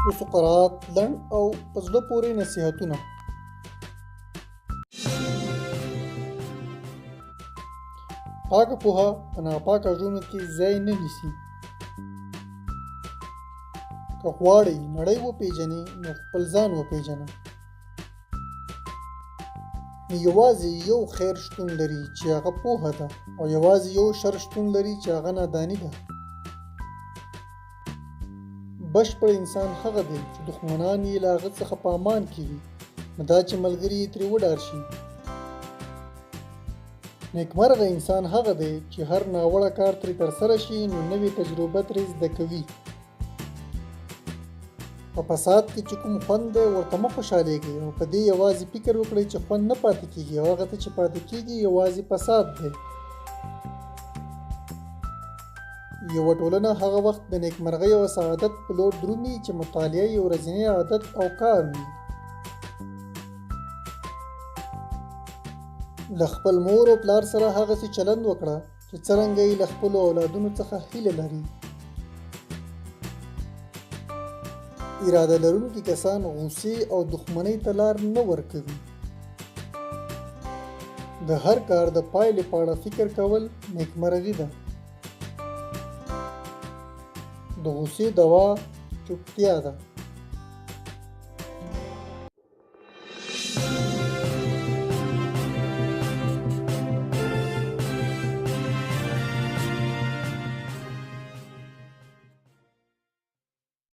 د سقراط لنډ او په زړه پورې نصیحتونه. پاکه پوهه په ناپاکه ژوند کې ځای نه نیسي. که غواړئ نړۍ وپېژنئ نو خپل ځان وپېژنه. نو یوازې یو خیر شتون لري چې هغه پوهه ده، او یوازې یو شر شتون لري چې هغه ناداني ده. بشپړ انسان هغه دی چې دښمنان یې له هغه څخه په امان کې وي، نو دا چې ملګري یې ترې وډار شي. نیکمرغه انسان هغه دی چې هر ناوړه کار ترې ترسره شي نو نوې تجربه ترې زده کوي. په فساد کې چې کوم خوند دی ورته مه خوشحالېږئ، او په دې یوازې فکر وکړئ چې خوند نه پاتې کېږي، او هغه ته چې پاتې کېږي یوازې فساد دی. یوه ټولنه هغه وخت د نیکمرغۍ او سعادت په لور درومي چې مطالعه یې ورځنی عادت او کار وي. له خپل مور او پلار سره هغسې چلند وکړه چې څرنګه یې له خپلو اولادونو څخه هیله لري. اراده لرونکي کسان غوسې او دښمنۍ ته لار نه ورکوي. د هر کار د پایلې په اړه فکر کول نیکمرغي ده. د غوسې دوا چوپتیا ده.